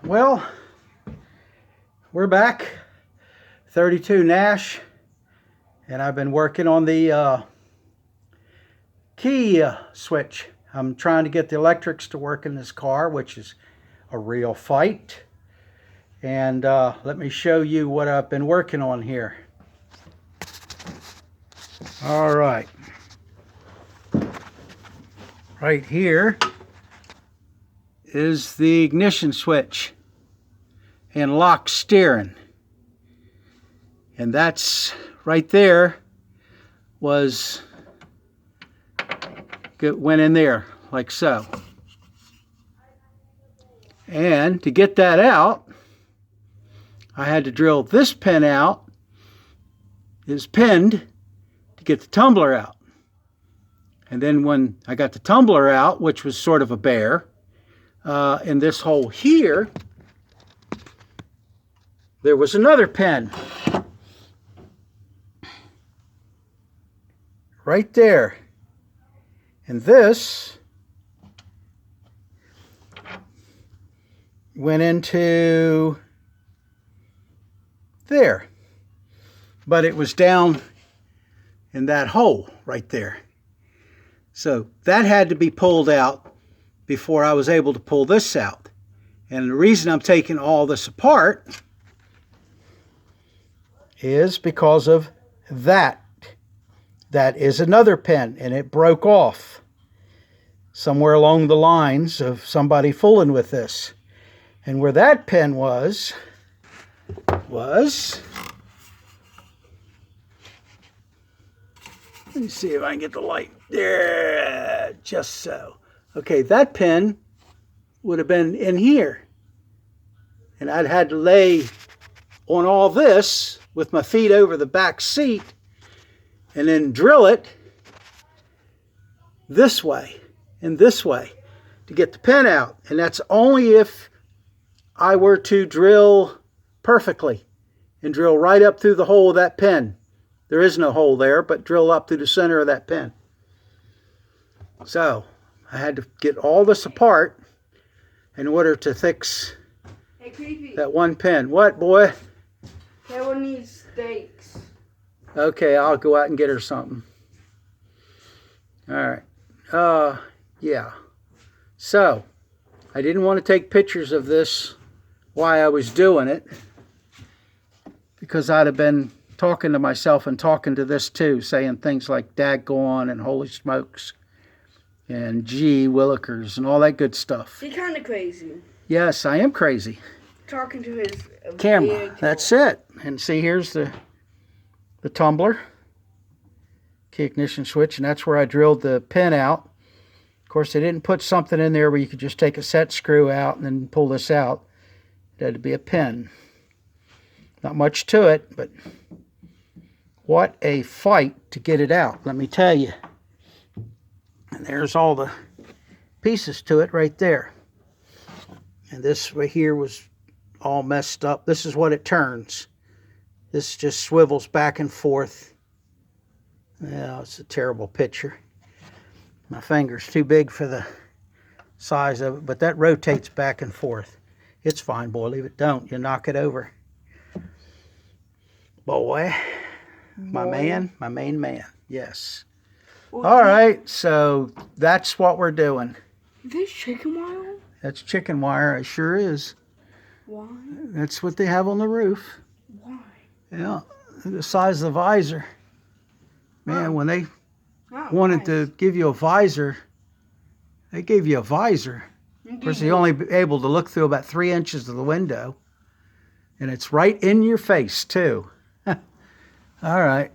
Well, we're back. 32 Nash, and I've been working on the key switch. I'm trying to get the electrics to work in this car, which is a real fight. And let me show you what I've been working on here. All right. Right here is the ignition switch and lock steering. And that's right there went in there like so. And to get that out, I had to drill this pin out, is pinned, to get the tumbler out. And then when I got the tumbler out, which was sort of a bear, in this hole here, there was another pin. Right there. And this went into there. But it was down in that hole right there. So that had to be pulled out before I was able to pull this out. And the reason I'm taking all this apart is because of that. That is another pin, and it broke off somewhere along the lines of somebody fooling with this. And where that pin was let me see if I can get the light there, just so. Okay, that pin would have been in here, and I'd had to lay on all this with my feet over the back seat and then drill it this way and this way to get the pin out. And that's only if I were to drill perfectly and drill right up through the hole of that pin. There is no hole there, but drill up through the center of that pin. So I had to get all this apart in order to fix that one pin. What, boy? That one needs steaks. Okay, I'll go out and get her something. All right. Yeah. So, I didn't want to take pictures of this while I was doing it, because I'd have been talking to myself and talking to this too, saying things like daggone and holy smokes and gee willikers and all that good stuff. You're kind of crazy. Yes, I am crazy. Talking to his camera. That's it. And see, here's the tumbler, key ignition switch, and that's where I drilled the pin out. Of course, they didn't put something in there where you could just take a set screw out and then pull this out. It had to be a pin. Not much to it, but what a fight to get it out, let me tell you. And there's all the pieces to it right there. And this right here was all messed up. This is what it turns. This just swivels back and forth. Yeah, it's a terrible picture. My finger's too big for the size of it, but that rotates back and forth. It's fine, boy. Leave it. Don't. You knock it over. Boy. My man. My main man. Yes. All right. So that's what we're doing. Is this chicken wire? That's chicken wire. It sure is. Why? That's what they have on the roof. Why? Yeah, the size of the visor. Man, when they wanted to give you a visor, they gave you a visor. Of course, you're only able to look through about 3 inches of the window. And it's right in your face, too. All right.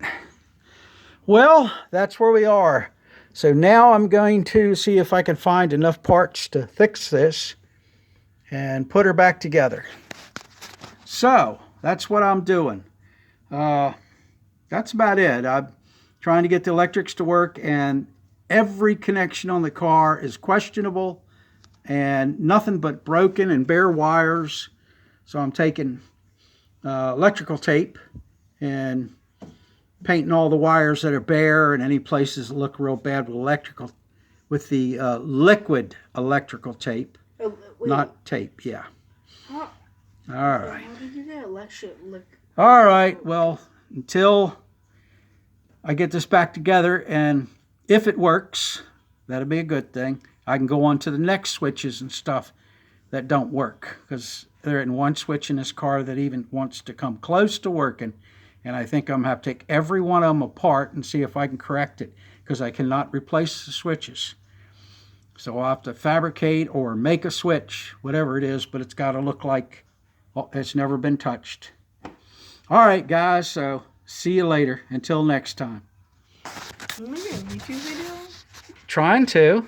Well, that's where we are. So now I'm going to see if I can find enough parts to fix this and put her back together. So, that's what I'm doing. That's about it. I'm trying to get the electrics to work, and every connection on the car is questionable and nothing but broken and bare wires. So I'm taking electrical tape and painting all the wires that are bare and any places that look real bad with the liquid electrical tape. Not tape, yeah. All right. How did you get let shit lick? All right. Well, until I get this back together, and if it works, that'll be a good thing. I can go on to the next switches and stuff that don't work, because there isn't one switch in this car that even wants to come close to working. And I think I'm going to have to take every one of them apart and see if I can correct it, because I cannot replace the switches. So I'll have to fabricate or make a switch, whatever it is, but it's got to look like it's never been touched. All right, guys, so see you later. Until next time. Can we make a YouTube video? Trying to.